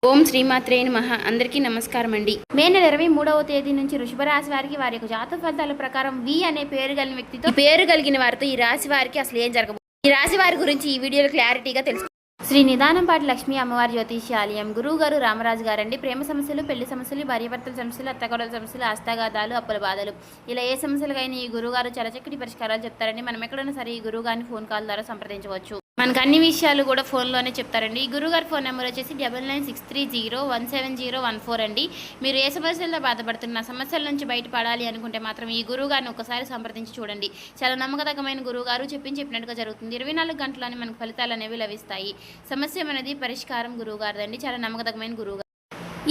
ఓం శ్రీమాత్రే నమః. అందరికీ నమస్కారం అండి. మే నెల 23వ తేదీ నుంచి వృషభ రాశి వారికి వారి యొక్క జాతక ఫలితాల ప్రకారం వి అనే పేరు కలిగిన వ్యక్తితో ఈ పేరు కలిగిన వారితో ఈ రాశి వారికి అసలు ఏం జరగబోతుంది, ఈ రాశి వారి గురించి ఈ వీడియోలో క్లారిటీగా తెలుసు. శ్రీ నిదానంపాటి లక్ష్మీ అమ్మవారి జ్యోతిష్యాలయం గురువు గారు రామరాజు గారండి. ప్రేమ సమస్యలు, పెళ్లి సమస్యలు, భార్యాభర్తల సమస్యలు, అత్తగొడల సమస్యలు, హస్తగాదాలు, అప్పుల బాధలు, ఇలా ఏ సమస్యలకైనా ఈ గురువు గారు చాలా చక్కటి పరిష్కారాలు చెప్తారండి. మనం ఎక్కడైనా సరే ఈ గురువు గారిని ఫోన్ కాల్ ద్వారా సంప్రదించవచ్చు. మనకు అన్ని విషయాలు కూడా ఫోన్లోనే చెప్తారండి. ఈ గురుగారి ఫోన్ నెంబర్ వచ్చేసి 9963017014 అండి. మీరు ఏ సమస్యల్లో బాధపడుతున్న సమస్యల నుంచి బయటపడాలి అనుకుంటే మాత్రం ఈ గురువు గారిని ఒకసారి సంప్రదించి చూడండి. చాలా నమ్మకతగమైన గురువు గారు చెప్పినట్టుగా జరుగుతుంది. 24 గంటలని మనకు ఫలితాలు అనేవి లభిస్తాయి. సమస్య అనేది పరిష్కారం గురువు గారిదండి. చాలా నమ్మకతగమైన గురువు.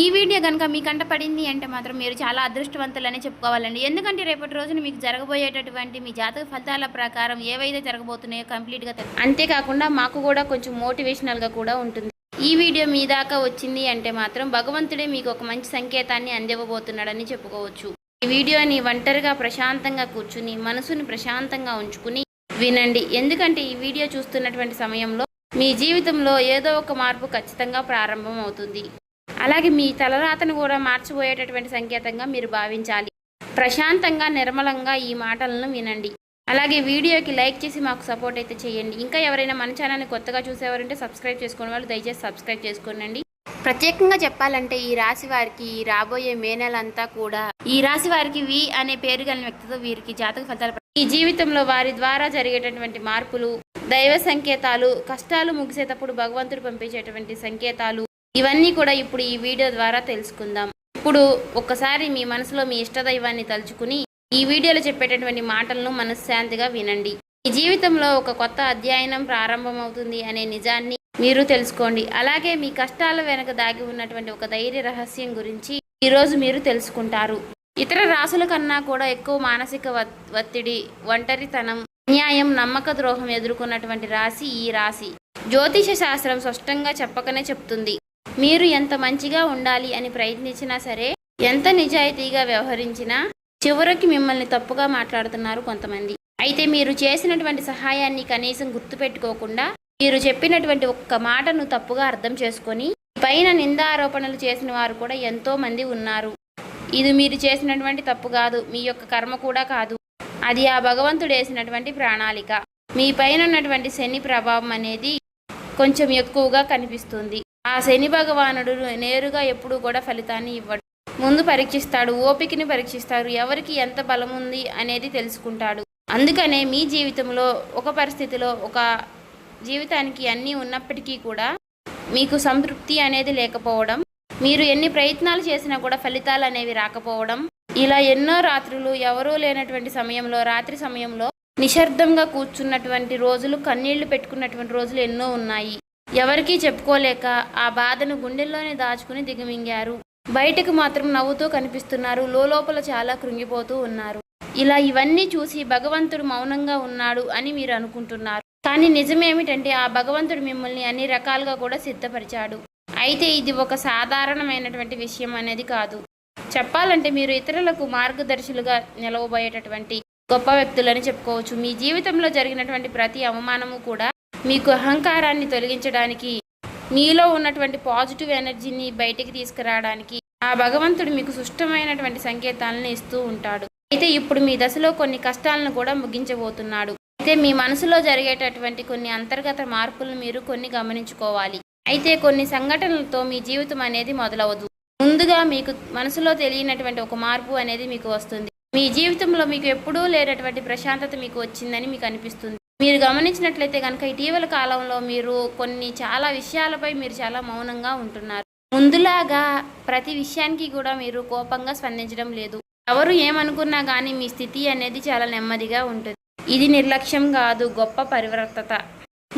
ఈ వీడియో కనుక మీ కంట పడింది అంటే మాత్రం మీరు చాలా అదృష్టవంతులనే చెప్పుకోవాలండి. ఎందుకంటే రేపటి రోజున మీకు జరగబోయేటటువంటి మీ జాతక ఫలితాల ప్రకారం ఏవైతే జరగబోతున్నాయో కంప్లీట్గా అంతేకాకుండా మాకు కూడా కొంచెం మోటివేషనల్గా కూడా ఉంటుంది. ఈ వీడియో మీ దాకా వచ్చింది అంటే మాత్రం భగవంతుడే మీకు ఒక మంచి సంకేతాన్ని అందివ్వబోతున్నాడని చెప్పుకోవచ్చు. ఈ వీడియోని ఒంటరిగా ప్రశాంతంగా కూర్చుని మనసుని ప్రశాంతంగా ఉంచుకుని వినండి. ఎందుకంటే ఈ వీడియో చూస్తున్నటువంటి సమయంలో మీ జీవితంలో ఏదో ఒక మార్పు ఖచ్చితంగా ప్రారంభం అవుతుంది. అలాగే మీ తలరాతను కూడా మార్చిపోయేటటువంటి సంకేతంగా మీరు భావించాలి. ప్రశాంతంగా నిర్మలంగా ఈ మాటలను వినండి. అలాగే వీడియోకి లైక్ చేసి మాకు సపోర్ట్ అయితే చేయండి. ఇంకా ఎవరైనా మన ఛానల్ని కొత్తగా చూసేవారంటే సబ్స్క్రైబ్ చేసుకునే వాళ్ళు దయచేసి సబ్స్క్రైబ్ చేసుకోండి. ప్రత్యేకంగా చెప్పాలంటే ఈ రాశి వారికి రాబోయే మే నెలంతా కూడా ఈ రాశి వారికి వి అనే పేరు కలిగిన వ్యక్తితో వీరికి జాతక ఫలితాలు ఈ జీవితంలో వారి ద్వారా జరిగేటటువంటి మార్పులు, దైవ సంకేతాలు, కష్టాలు ముగిసేటప్పుడు భగవంతుడు పంపించేటువంటి సంకేతాలు, ఇవన్నీ కూడా ఇప్పుడు ఈ వీడియో ద్వారా తెలుసుకుందాం. ఇప్పుడు ఒక్కసారి మీ మనసులో మీ ఇష్టదైవాన్ని తలుచుకుని ఈ వీడియోలో చెప్పేటటువంటి మాటలను మనశ్శాంతిగా వినండి. మీ జీవితంలో ఒక కొత్త అధ్యయనం ప్రారంభమవుతుంది అనే నిజాన్ని మీరు తెలుసుకోండి. అలాగే మీ కష్టాల వెనక దాగి ఉన్నటువంటి ఒక ధైర్య రహస్యం గురించి ఈరోజు మీరు తెలుసుకుంటారు. ఇతర రాశుల కన్నా కూడా ఎక్కువ మానసిక ఒత్తిడి, ఒంటరితనం, అన్యాయం, నమ్మక ద్రోహం ఎదుర్కొన్నటువంటి రాశి ఈ రాశి. జ్యోతిష శాస్త్రం స్పష్టంగా చెప్పకనే చెప్తుంది. మీరు ఎంత మంచిగా ఉండాలి అని ప్రయత్నించినా సరే, ఎంత నిజాయితీగా వ్యవహరించినా చివరికి మిమ్మల్ని తప్పుగా మాట్లాడుతున్నారు కొంతమంది. అయితే మీరు చేసినటువంటి సహాయాన్ని కనీసం గుర్తుపెట్టుకోకుండా మీరు చెప్పినటువంటి ఒక్క మాటను తప్పుగా అర్థం చేసుకొని పైన నిందారోపణలు చేసిన వారు కూడా ఎంతో మంది ఉన్నారు. ఇది మీరు చేసినటువంటి తప్పు కాదు, మీ యొక్క కర్మ కూడా కాదు, అది ఆ భగవంతుడు వేసినటువంటి ప్రణాళిక. మీ పైన ఉన్నటువంటి శని ప్రభావం అనేది కొంచెం ఎక్కువగా కనిపిస్తుంది. ఆ శని భగవానుడు నేరుగా ఎప్పుడు కూడా ఫలితాన్ని ఇవ్వడు. ముందు పరీక్షిస్తాడు, ఓపికని పరీక్షిస్తాడు, ఎవరికి ఎంత బలం ఉంది అనేది తెలుసుకుంటాడు. అందుకనే మీ జీవితంలో ఒక పరిస్థితిలో ఒక జీవితానికి అన్నీ ఉన్నప్పటికీ కూడా మీకు సంతృప్తి అనేది లేకపోవడం, మీరు ఎన్ని ప్రయత్నాలు చేసినా కూడా ఫలితాలు అనేవి రాకపోవడం, ఇలా ఎన్నో రాత్రులు ఎవరూ లేనటువంటి సమయంలో, రాత్రి సమయంలో నిశ్శబ్దంగా కూర్చున్నటువంటి రోజులు, కన్నీళ్లు పెట్టుకున్నటువంటి రోజులు ఎన్నో ఉన్నాయి. ఎవరికీ చెప్పుకోలేక ఆ బాధను గుండెల్లోనే దాచుకుని దిగమింగారు. బయటకు మాత్రం నవ్వుతూ కనిపిస్తున్నారు, లోపల చాలా కృంగిపోతూ ఉన్నారు. ఇలా ఇవన్నీ చూసి భగవంతుడు మౌనంగా ఉన్నాడు అని మీరు అనుకుంటున్నారు. కానీ నిజమేమిటంటే ఆ భగవంతుడు మిమ్మల్ని అన్ని రకాలుగా కూడా సిద్ధపరిచాడు. అయితే ఇది ఒక సాధారణమైనటువంటి విషయం అనేది కాదు. చెప్పాలంటే మీరు ఇతరులకు మార్గదర్శులుగా నిలవబోయేటటువంటి గొప్ప వ్యక్తులని చెప్పుకోవచ్చు. మీ జీవితంలో జరిగినటువంటి ప్రతి అవమానము కూడా మీకు అహంకారాన్ని తొలగించడానికి, మీలో ఉన్నటువంటి పాజిటివ్ ఎనర్జీని బయటికి తీసుకురావడానికి ఆ భగవంతుడు మీకు సుష్టమైనటువంటి సంకేతాలను ఇస్తూ ఉంటాడు. అయితే ఇప్పుడు మీ దశలో కొన్ని కష్టాలను కూడా ముగించబోతున్నాడు. అయితే మీ మనసులో జరిగేటటువంటి కొన్ని అంతర్గత మార్పులను మీరు కొన్ని గమనించుకోవాలి. అయితే కొన్ని సంఘటనలతో మీ జీవితం అనేది మొదలవదు. ముందుగా మీకు మనసులో తెలియనటువంటి ఒక మార్పు అనేది మీకు వస్తుంది. మీ జీవితంలో మీకు ఎప్పుడూ లేనటువంటి ప్రశాంతత మీకు వచ్చిందని మీకు అనిపిస్తుంది. మీరు గమనించినట్లయితే కనుక ఇటీవల కాలంలో మీరు చాలా విషయాలపై మీరు చాలా మౌనంగా ఉంటున్నారు. ముందులాగా ప్రతి విషయానికి కూడా మీరు కోపంగా స్పందించడం లేదు. ఎవరు ఏమనుకున్నా కానీ మీ స్థితి అనేది చాలా నెమ్మదిగా ఉంటుంది. ఇది నిర్లక్ష్యం కాదు, గొప్ప పరివర్తత.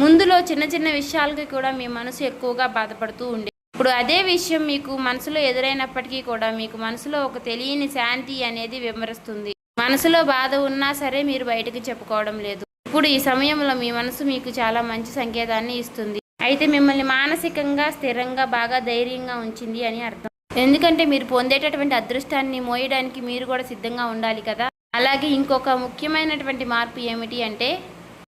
ముందులో చిన్న చిన్న విషయాలకి కూడా మీ మనసు ఎక్కువగా బాధపడుతూ ఉండే, ఇప్పుడు అదే విషయం మీకు మనసులో ఎదురైనప్పటికీ కూడా మీకు మనసులో ఒక తెలియని శాంతి అనేది విమరిస్తుంది. మనసులో బాధ ఉన్నా సరే మీరు బయటకు చెప్పుకోవడం లేదు. ఇప్పుడు ఈ సమయంలో మీ మనసు మీకు చాలా మంచి సంకేతాన్ని ఇస్తుంది. అయితే మిమ్మల్ని మానసికంగా స్థిరంగా బాగా ధైర్యంగా ఉంచింది అని అర్థం. ఎందుకంటే మీరు పొందేటటువంటి అదృష్టాన్ని మోయడానికి మీరు కూడా సిద్ధంగా ఉండాలి కదా. అలాగే ఇంకొక ముఖ్యమైనటువంటి మార్పు ఏమిటి అంటే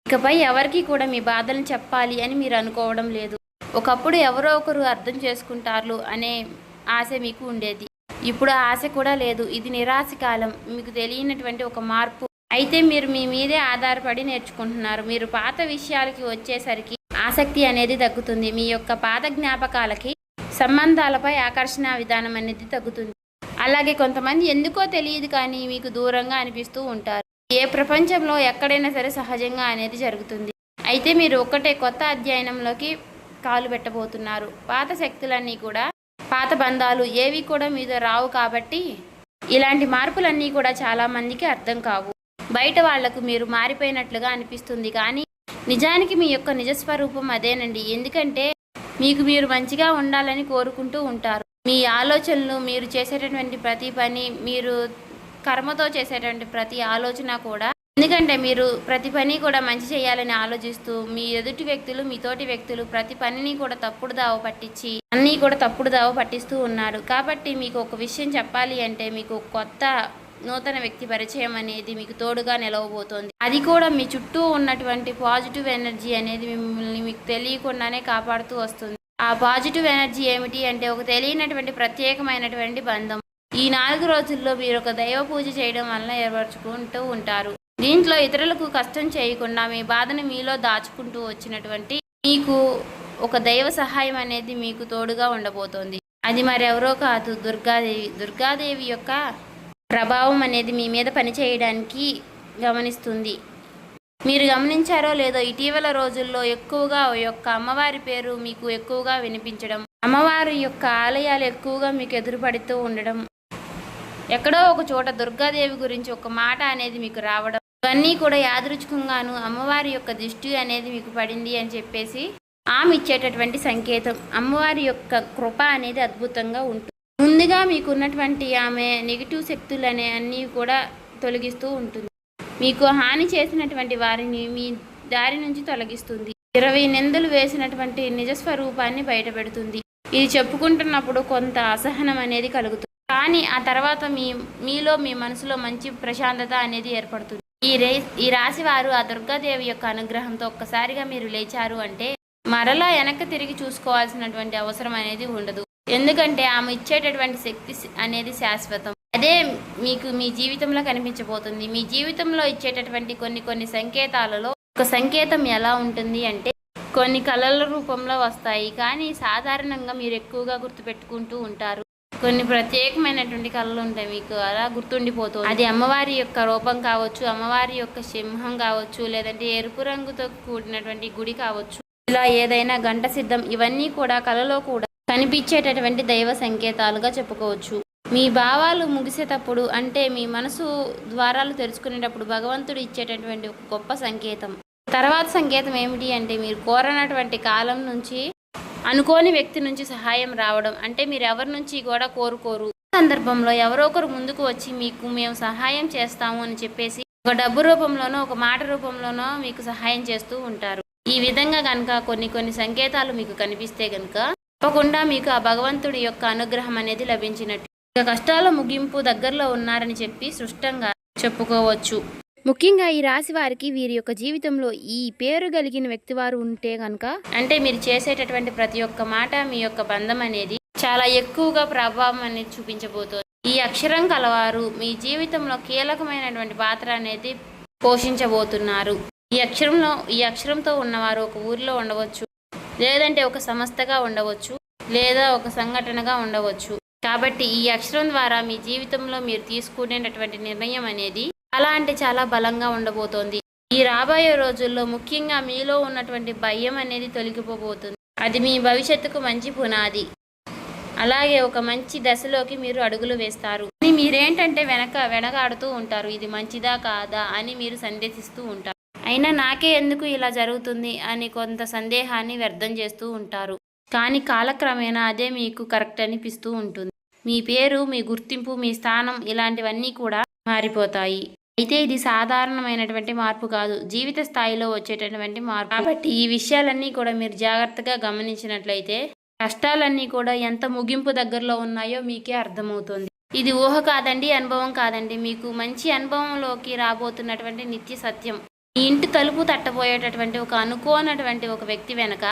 ఇకపై ఎవరికి కూడా మీ బాధలను చెప్పాలి అని మీరు అనుకోవడం లేదు. ఒకప్పుడు ఎవరో ఒకరు అర్థం చేసుకుంటారు అనే ఆశ మీకు ఉండేది. ఇప్పుడు ఆ ఆశ కూడా లేదు. ఇది నిరాశ కాలం. మీకు తెలియనటువంటి ఒక మార్పు. అయితే మీరు మీ మీదే ఆధారపడి నేర్చుకుంటున్నారు. మీరు పాత విషయాలకి వచ్చేసరికి ఆసక్తి అనేది తగ్గుతుంది. మీ యొక్క పాత జ్ఞాపకాలకి, సంబంధాలపై ఆకర్షణ విధానం అనేది తగ్గుతుంది. అలాగే కొంతమంది ఎందుకో తెలియదు కానీ మీకు దూరంగా అనిపిస్తూ ఉంటారు. ఏ ప్రపంచంలో ఎక్కడైనా సరే సహజంగా అనేది జరుగుతుంది. అయితే మీరు ఒక్కటే కొత్త అధ్యయనంలోకి కాలు పెట్టబోతున్నారు. పాత శక్తులన్నీ కూడా, పాత బంధాలు ఏవి కూడా మీతో రావు. కాబట్టి ఇలాంటి మార్పులన్నీ కూడా చాలామందికి అర్థం కావు. బయట వాళ్లకు మీరు మారిపోయినట్లుగా అనిపిస్తుంది కానీ నిజానికి మీ యొక్క నిజస్వరూపం అదేనండి. ఎందుకంటే మీకు మీరు మంచిగా ఉండాలని కోరుకుంటూ ఉంటారు. మీ ఆలోచనలు, మీరు చేసేటటువంటి ప్రతి పని, మీరు కర్మతో చేసేటువంటి ప్రతి ఆలోచన కూడా, ఎందుకంటే మీరు ప్రతి పని కూడా మంచి చేయాలని ఆలోచిస్తూ మీ ఎదుటి వ్యక్తులు, మీ తోటి వ్యక్తులు ప్రతి పనిని కూడా తప్పుడు దావ పట్టించి అన్నీ కూడా తప్పుడు దావ పట్టిస్తూ ఉన్నారు. కాబట్టి మీకు ఒక విషయం చెప్పాలి అంటే మీకు కొత్త నూతన వ్యక్తి పరిచయం అనేది మీకు తోడుగా నిలవబోతోంది. అది కూడా మీ చుట్టూ ఉన్నటువంటి పాజిటివ్ ఎనర్జీ అనేది మిమ్మల్ని మీకు తెలియకుండానే కాపాడుతూ వస్తుంది. ఆ పాజిటివ్ ఎనర్జీ ఏమిటి అంటే ఒక తెలియనటువంటి ప్రత్యేకమైనటువంటి బంధం. ఈ 4 రోజుల్లో మీరు ఒక దైవ పూజ చేయడం వల్ల ఏర్పరచుకుంటూ ఉంటారు. దీంట్లో ఇతరులకు కష్టం చేయకుండా మీ బాధను మీలో దాచుకుంటూ వచ్చినటువంటి మీకు ఒక దైవ సహాయం అనేది మీకు తోడుగా ఉండబోతోంది. అది మరెవరో కాదు, దుర్గాదేవి. దుర్గాదేవి యొక్క ప్రభావం అనేది మీ మీద పనిచేయడానికి గమనిస్తుంది. మీరు గమనించారో లేదో ఇటీవల రోజుల్లో ఎక్కువగా యొక్క అమ్మవారి పేరు మీకు ఎక్కువగా వినిపించడం, అమ్మవారి యొక్క ఆలయాలు ఎక్కువగా మీకు ఎదురుపడుతూ ఉండడం, ఎక్కడో ఒక చోట దుర్గాదేవి గురించి ఒక మాట అనేది మీకు రావడం, ఇవన్నీ కూడా యాదృచ్ఛికంగాను అమ్మవారి యొక్క దృష్టి అనేది మీకు పడింది అని చెప్పేసి ఆమె ఇచ్చేటటువంటి సంకేతం. అమ్మవారి యొక్క కృప అనేది అద్భుతంగా ఉంటుంది. ముందుగా మీకున్నటువంటి ఆమె నెగిటివ్ శక్తులు అనే అన్నీ కూడా తొలగిస్తూ ఉంటుంది. మీకు హాని చేసినటువంటి వారిని మీ దారి నుంచి తొలగిస్తుంది. 20 నిందలు వేసినటువంటి నిజస్వరూపాన్ని బయటపెడుతుంది. ఇది చెప్పుకుంటున్నప్పుడు కొంత అసహనం అనేది కలుగుతుంది. కానీ ఆ తర్వాత మీలో మీ మనసులో మంచి ప్రశాంతత అనేది ఏర్పడుతుంది. ఈ రాశి వారు ఆ దుర్గాదేవి యొక్క అనుగ్రహంతో ఒక్కసారిగా మీరు లేచారు అంటే మరలా వెనక్కి తిరిగి చూసుకోవాల్సినటువంటి అవసరం అనేది ఉండదు. ఎందుకంటే ఆమె ఇచ్చేటటువంటి శక్తి అనేది శాశ్వతం. అదే మీకు మీ జీవితంలో కనిపించబోతుంది. మీ జీవితంలో ఇచ్చేటటువంటి కొన్ని సంకేతాలలో ఒక సంకేతం ఎలా ఉంటుంది అంటే కొన్ని కళల రూపంలో వస్తాయి. కానీ సాధారణంగా మీరు ఎక్కువగా గుర్తుపెట్టుకుంటూ ఉంటారు. కొన్ని ప్రత్యేకమైనటువంటి కళలు ఉంటాయి, మీకు అలా గుర్తుండిపోతుంది. అది అమ్మవారి యొక్క రూపం కావచ్చు, అమ్మవారి యొక్క సింహం కావచ్చు, లేదంటే ఎరుపు రంగుతో కూడినటువంటి గుడి కావచ్చు, ఇలా ఏదైనా గంట సిద్ధం, ఇవన్నీ కూడా కళలో కూడా కనిపించేటటువంటి దైవ సంకేతాలుగా చెప్పుకోవచ్చు. మీ భావాలు ముగిసేటప్పుడు అంటే మీ మనసు ద్వారాలు తెరుచుకునేటప్పుడు భగవంతుడు ఇచ్చేటటువంటి ఒక గొప్ప సంకేతం. తర్వాత సంకేతం ఏమిటి అంటే మీరు కోరనటువంటి కాలం నుంచి అనుకోని వ్యక్తి నుంచి సహాయం రావడం. అంటే మీరు ఎవరి నుంచి కూడా కోరుకోరు, సందర్భంలో ఎవరో ఒకరు ముందుకు వచ్చి మీకు మేము సహాయం చేస్తాము అని చెప్పేసి ఒక డబ్బు రూపంలోనో ఒక మాట రూపంలోనో మీకు సహాయం చేస్తూ ఉంటారు. ఈ విధంగా కనుక కొన్ని సంకేతాలు మీకు కనిపిస్తే కనుక తప్పకుండా మీకు ఆ భగవంతుడి యొక్క అనుగ్రహం అనేది లభించినట్టు. ఇక కష్టాల ముగింపు దగ్గరలో ఉన్నారని చెప్పి స్పష్టంగా చెప్పుకోవచ్చు. ముఖ్యంగా ఈ రాశి వారికి వీరి యొక్క జీవితంలో ఈ పేరు కలిగిన వ్యక్తి వారు ఉంటే కనుక అంటే మీరు చేసేటటువంటి ప్రతి ఒక్క మాట మీ యొక్క బంధం అనేది చాలా ఎక్కువగా ప్రభావం అనేది చూపించబోతోంది. ఈ అక్షరం కలవారు మీ జీవితంలో కీలకమైనటువంటి పాత్ర అనేది పోషించబోతున్నారు. ఈ అక్షరంతో ఉన్నవారు ఒక ఊరిలో ఉండవచ్చు, లేదంటే ఒక సంస్థగా ఉండవచ్చు, లేదా ఒక సంఘటనగా ఉండవచ్చు. కాబట్టి ఈ అక్షరం ద్వారా మీ జీవితంలో మీరు తీసుకునేటటువంటి నిర్ణయం అనేది చాలా అంటే చాలా బలంగా ఉండబోతోంది. ఈ రాబోయే రోజుల్లో ముఖ్యంగా మీలో ఉన్నటువంటి భయం అనేది తొలగిపోబోతుంది. అది మీ భవిష్యత్తుకు మంచి పునాది. అలాగే ఒక మంచి దశలోకి మీరు అడుగులు వేస్తారు. మీరేంటంటే వెనకాడుతూ ఉంటారు, ఇది మంచిదా కాదా అని మీరు సందేహిస్తూ ఉంటారు. అయినా నాకే ఎందుకు ఇలా జరుగుతుంది అని కొంత సందేహాన్ని వ్యర్థం చేస్తూ ఉంటారు. కానీ కాలక్రమేణా అదే మీకు కరెక్ట్ అనిపిస్తూ ఉంటుంది. మీ పేరు, మీ గుర్తింపు, మీ స్థానం ఇలాంటివన్నీ కూడా మారిపోతాయి. అయితే ఇది సాధారణమైనటువంటి మార్పు కాదు, జీవిత స్థాయిలో వచ్చేటటువంటి మార్పు. కాబట్టి ఈ విషయాలన్నీ కూడా మీరు జాగ్రత్తగా గమనించినట్లయితే కష్టాలన్నీ కూడా ఎంత ముగింపు దగ్గరలో ఉన్నాయో మీకే అర్థమవుతుంది. ఇది ఊహ కాదండి, అనుభవం కాదండి, మీకు మంచి అనుభవంలోకి రాబోతున్నటువంటి నిత్య సత్యం. మీ ఇంటి తలుపు తట్టబోయేటటువంటి ఒక అనుకోనటువంటి ఒక వ్యక్తి వెనక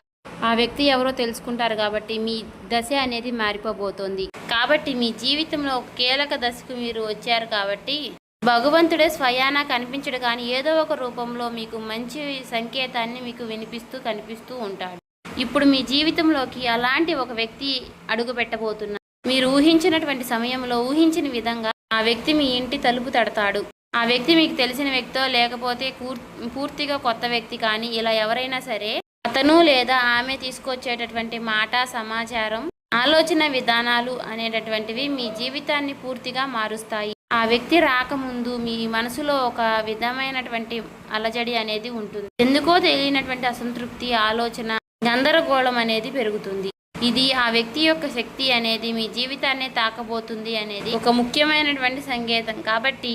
ఆ వ్యక్తి ఎవరో తెలుసుకుంటారు కాబట్టి మీ దశ అనేది మారిపోబోతోంది. కాబట్టి మీ జీవితంలో ఒక కీలక దశకు మీరు వచ్చారు కాబట్టి భగవంతుడే స్వయానా కనిపించడు కానీ ఏదో ఒక రూపంలో మీకు మంచి సంకేతాన్ని మీకు వినిపిస్తూ కనిపిస్తూ ఉంటాడు. ఇప్పుడు మీ జీవితంలోకి అలాంటి ఒక వ్యక్తి అడుగు పెట్టబోతున్నారు. మీరు ఊహించినటువంటి సమయంలో ఊహించిన విధంగా ఆ వ్యక్తి మీ ఇంటి తలుపు తడతాడు. ఆ వ్యక్తి మీకు తెలిసిన వ్యక్తో లేకపోతే పూర్తిగా కొత్త వ్యక్తి కానీ ఇలా ఎవరైనా సరే అతను లేదా ఆమె తీసుకొచ్చేటటువంటి మాట, సమాచారం, ఆలోచన విధానాలు అనేటటువంటివి మీ జీవితాన్ని పూర్తిగా మారుస్తాయి. ఆ వ్యక్తి రాకముందు మీ మనసులో ఒక విధమైనటువంటి అలజడి అనేది ఉంటుంది. ఎందుకో తెలియనటువంటి అసంతృప్తి, ఆలోచన, గందరగోళం అనేది పెరుగుతుంది. ఇది ఆ వ్యక్తి యొక్క శక్తి అనేది మీ జీవితాన్ని తాకబోతుంది అనేది ఒక ముఖ్యమైనటువంటి సంకేతం. కాబట్టి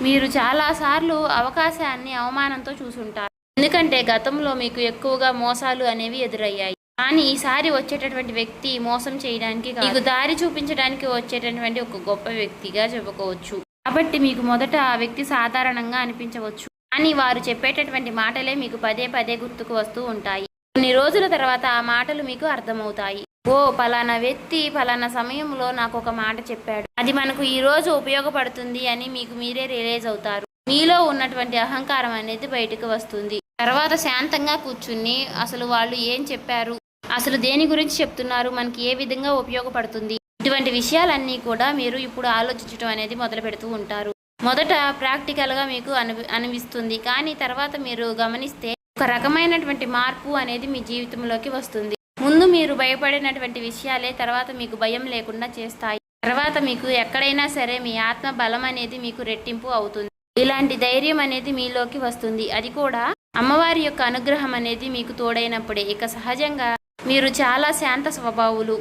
మీరు చాలాసార్లు అవకాశాన్ని అవమానంతో చూసుంటారు. ఎందుకంటే గతంలో మీకు ఎక్కువగా మోసాలు అనేవి ఎదురయ్యాయి. కానీ ఈసారి వచ్చేటటువంటి వ్యక్తి మోసం చేయడానికి మీకు దారి చూపించడానికి వచ్చేటటువంటి ఒక గొప్ప వ్యక్తిగా చెప్పుకోవచ్చు. కాబట్టి మీకు మొదట ఆ వ్యక్తి సాధారణంగా అనిపించవచ్చు, కానీ వారు చెప్పేటటువంటి మాటలే మీకు పదే పదే గుర్తుకు వస్తూ ఉంటాయి. కొన్ని రోజుల తర్వాత ఆ మాటలు మీకు అర్థమవుతాయి. ఓ పలానా వ్యక్తి పలానా సమయంలో నాకు ఒక మాట చెప్పాడు, అది మనకు ఈ రోజు ఉపయోగపడుతుంది అని మీకు మీరే రియలైజ్ అవుతారు. మీలో ఉన్నటువంటి అహంకారం అనేది బయటకు వస్తుంది. తర్వాత శాంతంగా కూర్చుని అసలు వాళ్ళు ఏం చెప్పారు, అసలు దేని గురించి చెప్తున్నారు, మనకి ఏ విధంగా ఉపయోగపడుతుంది, ఇటువంటి విషయాలన్నీ కూడా మీరు ఇప్పుడు ఆలోచించడం అనేది మొదలు పెడుతూ ఉంటారు. మొదట ప్రాక్టికల్గా మీకు అనిపిస్తుంది, కానీ తర్వాత మీరు గమనిస్తే ఒక రకమైనటువంటి మార్పు అనేది మీ జీవితంలోకి వస్తుంది. ముందు మీరు భయపడినటువంటి విషయాలే తర్వాత మీకు భయం లేకుండా చేస్తాయి. తర్వాత మీకు ఎక్కడైనా సరే మీ ఆత్మ బలం అనేది మీకు రెట్టింపు అవుతుంది. ఇలాంటి ధైర్యం అనేది మీలోకి వస్తుంది. అది కూడా అమ్మవారి యొక్క అనుగ్రహం అనేది మీకు తోడైనప్పుడే. ఇక సహజంగా మీరు చాలా శాంత స్వభావులు,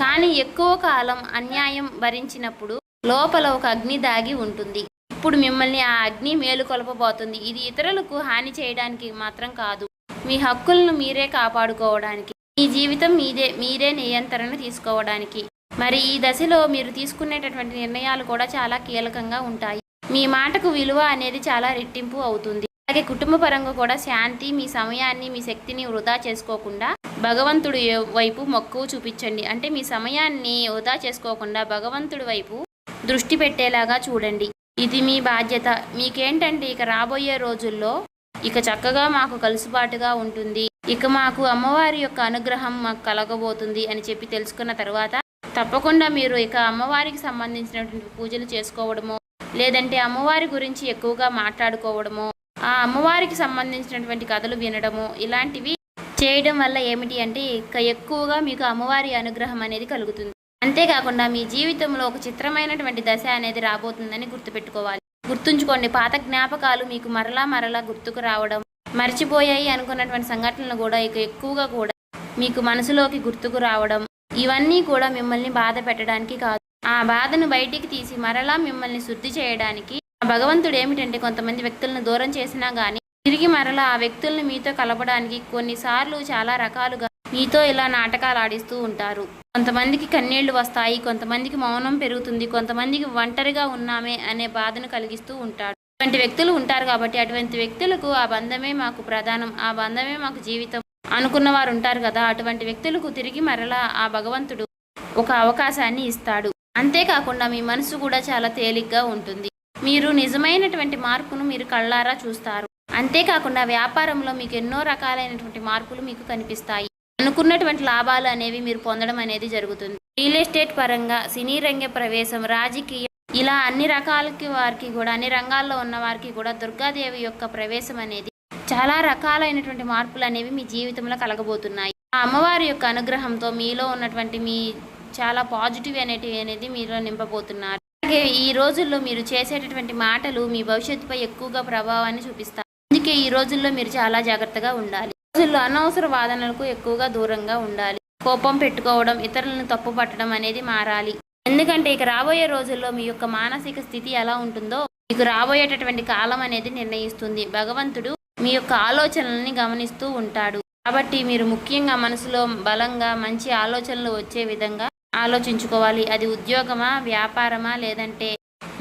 కానీ ఎక్కువ కాలం అన్యాయం భరించినప్పుడు లోపల ఒక అగ్ని దాగి ఉంటుంది. ఇప్పుడు మిమ్మల్ని ఆ అగ్ని మేలుకొల్పబోతుంది. ఇది ఇతరులకు హాని చేయడానికి మాత్రం కాదు, మీ హక్కులను మీరే కాపాడుకోవడానికి, మీ జీవితం మీరే నియంత్రణ తీసుకోవడానికి. మరి ఈ దశలో మీరు తీసుకునేటటువంటి నిర్ణయాలు కూడా చాలా కీలకంగా ఉంటాయి. మీ మాటకు విలువ అనేది చాలా రెట్టింపు అవుతుంది. అలాగే కుటుంబ పరంగా కూడా శాంతి, మీ సమయాన్ని, మీ శక్తిని వృధా చేసుకోకుండా భగవంతుడి వైపు మక్కువ చూపించండి. అంటే మీ సమయాన్ని వృధా చేసుకోకుండా భగవంతుడి వైపు దృష్టి పెట్టేలాగా చూడండి. ఇది మీ బాధ్యత. మీకేంటంటే ఇక రాబోయే రోజుల్లో ఇక చక్కగా మాకు కలుసుబాటుగా ఉంటుంది, ఇక మాకు అమ్మవారి యొక్క అనుగ్రహం మాకు కలగబోతుంది అని చెప్పి తెలుసుకున్న తర్వాత తప్పకుండా మీరు ఇక అమ్మవారికి సంబంధించినటువంటి పూజలు చేసుకోవడమో, లేదంటే అమ్మవారి గురించి ఎక్కువగా మాట్లాడుకోవడమో, ఆ అమ్మవారికి సంబంధించినటువంటి కథలు వినడము, ఇలాంటివి చేయడం వల్ల ఏమిటి అంటే ఇక ఎక్కువగా మీకు అమ్మవారి అనుగ్రహం అనేది కలుగుతుంది. అంతేకాకుండా మీ జీవితంలో ఒక చిత్రమైనటువంటి దశ అనేది రాబోతుందని గుర్తుపెట్టుకోవాలి. గుర్తుంచుకోండి, పాత జ్ఞాపకాలు మీకు మరలా గుర్తుకు రావడం, మర్చిపోయాయి అనుకున్నటువంటి సంఘటనలు కూడా ఇక ఎక్కువగా కూడా మీకు మనసులోకి గుర్తుకు రావడం, ఇవన్నీ కూడా మిమ్మల్ని బాధ పెట్టడానికి కాదు, ఆ బాధను బయటికి తీసి మరలా మిమ్మల్ని శుద్ధి చేయడానికి. భగవంతుడు ఏమిటంటే కొంతమంది వ్యక్తులను దూరం చేసినా కానీ తిరిగి మరలా ఆ వ్యక్తులను మీతో కలపడానికి కొన్నిసార్లు చాలా రకాలుగా మీతో ఇలా నాటకాలు ఆడిస్తూ ఉంటారు. కొంతమందికి కన్నీళ్లు వస్తాయి, కొంతమందికి మౌనం పెరుగుతుంది, కొంతమందికి ఒంటరిగా ఉన్నామే అనే బాధను కలిగిస్తూ ఉంటాడు. అటువంటి వ్యక్తులు ఉంటారు. కాబట్టి అటువంటి వ్యక్తులకు ఆ బంధమే మాకు ప్రధానం, ఆ బంధమే మాకు జీవితం అనుకున్న వారు ఉంటారు కదా, అటువంటి వ్యక్తులకు తిరిగి మరలా ఆ భగవంతుడు ఒక అవకాశాన్ని ఇస్తాడు. అంతేకాకుండా మీ మనసు కూడా చాలా తేలిగ్గా ఉంటుంది. మీరు నిజమైనటువంటి మార్పును మీరు కళ్ళారా చూస్తారు. అంతేకాకుండా వ్యాపారంలో మీకు ఎన్నో రకాలైనటువంటి మార్పులు మీకు కనిపిస్తాయి. అనుకున్నటువంటి లాభాలు అనేవి మీరు పొందడం అనేది జరుగుతుంది. రియల్ ఎస్టేట్ పరంగా, సినీ రంగ ప్రవేశం, రాజకీయం, ఇలా అన్ని రకాలకి వారికి కూడా, అన్ని రంగాల్లో ఉన్న వారికి కూడా దుర్గాదేవి యొక్క ప్రవేశం అనేది చాలా రకాలైనటువంటి మార్పులు అనేవి మీ జీవితంలో కలగబోతున్నాయి. ఆ అమ్మవారి యొక్క అనుగ్రహంతో మీలో ఉన్నటువంటి మీ చాలా పాజిటివ్ అనేది మీలో నింపబోతున్నారు. అలాగే ఈ రోజుల్లో మీరు చేసేటటువంటి మాటలు మీ భవిష్యత్తుపై ఎక్కువగా ప్రభావాన్ని చూపిస్తాయి. అందుకే ఈ రోజుల్లో మీరు చాలా జాగ్రత్తగా ఉండాలి. రోజుల్లో అనవసర వాదనలకు ఎక్కువగా దూరంగా ఉండాలి. కోపం పెట్టుకోవడం, ఇతరులను తప్పు పట్టడం అనేది మారాలి. ఎందుకంటే ఇక రాబోయే రోజుల్లో మీ యొక్క మానసిక స్థితి ఎలా ఉంటుందో మీకు రాబోయేటటువంటి కాలం అనేది నిర్ణయిస్తుంది. భగవంతుడు మీ యొక్క ఆలోచనల్ని గమనిస్తూ ఉంటాడు. కాబట్టి మీరు ముఖ్యంగా మనసులో బలంగా మంచి ఆలోచనలు వచ్చే విధంగా ఆలోచించుకోవాలి. అది ఉద్యోగమా, వ్యాపారమా, లేదంటే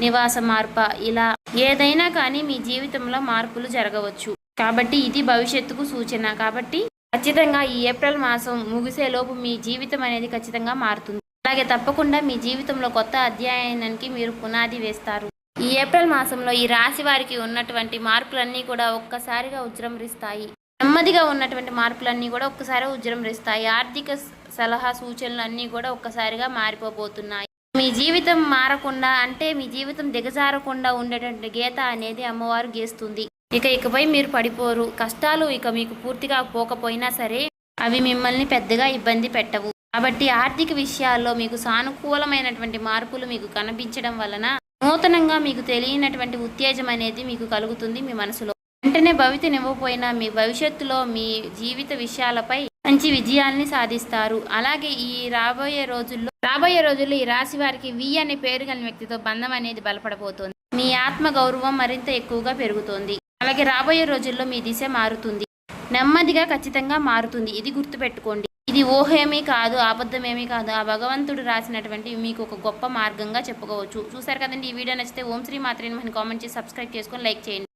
నివాస మార్పా, ఇలా ఏదైనా కానీ మీ జీవితంలో మార్పులు జరగవచ్చు. కాబట్టి ఇది భవిష్యత్తుకు సూచన. కాబట్టి ఖచ్చితంగా ఈ ఏప్రిల్ మాసం ముగిసేలోపు మీ జీవితం అనేది ఖచ్చితంగా మారుతుంది. అలాగే తప్పకుండా మీ జీవితంలో కొత్త అధ్యాయానికి మీరు పునాది వేస్తారు. ఈ ఏప్రిల్ మాసంలో ఈ రాశి వారికి ఉన్నటువంటి మార్పులన్నీ కూడా ఒక్కసారిగా ఉజృంభిస్తాయి. నెమ్మదిగా ఉన్నటువంటి మార్పులన్నీ కూడా ఒక్కసారి ఉజృంభిస్తాయి. ఆర్థిక సలహా సూచనలు అన్నీ కూడా ఒక్కసారిగా మారిపోబోతున్నాయి. మీ జీవితం మారకుండా అంటే మీ జీవితం దిగజారకుండా ఉండేటువంటి గీత అనేది అమ్మవారు గీస్తుంది. ఇకపై మీరు పడిపోరు. కష్టాలు ఇక మీకు పూర్తిగా పోకపోయినా సరే అవి మిమ్మల్ని పెద్దగా ఇబ్బంది పెట్టవు. కాబట్టి ఆర్థిక విషయాల్లో మీకు సానుకూలమైనటువంటి మార్పులు మీకు కనిపించడం వలన నూతనంగా మీకు తెలియనటువంటి ఉత్తేజం అనేది మీకు కలుగుతుంది మీ మనసులో. వెంటనే భవితనివ్వకపోయినా మీ భవిష్యత్తులో మీ జీవిత విషయాలపై మంచి విజయాల్ని సాధిస్తారు. అలాగే ఈ రాబోయే రోజుల్లో ఈ రాశి వారికి వి అనే పేరు గల వ్యక్తితో బంధం అనేది బలపడబోతోంది. మీ ఆత్మ గౌరవం మరింత ఎక్కువగా పెరుగుతోంది. అలాగే రాబోయే రోజుల్లో మీ దిశ మారుతుంది. నెమ్మదిగా ఖచ్చితంగా మారుతుంది. ఇది గుర్తుపెట్టుకోండి. ఇది ఊహేమీ కాదు, అబద్ధమేమీ కాదు. ఆ భగవంతుడు రాసినటువంటి మీకు ఒక గొప్ప మార్గంగా చెప్పుకోవచ్చు. చూసారు కదండి. ఈ వీడియో నచ్చితే ఓం శ్రీ మాత్రే నమః కామెంట్ చేసి సబ్స్క్రైబ్ చేసుకొని లైక్ చేయండి.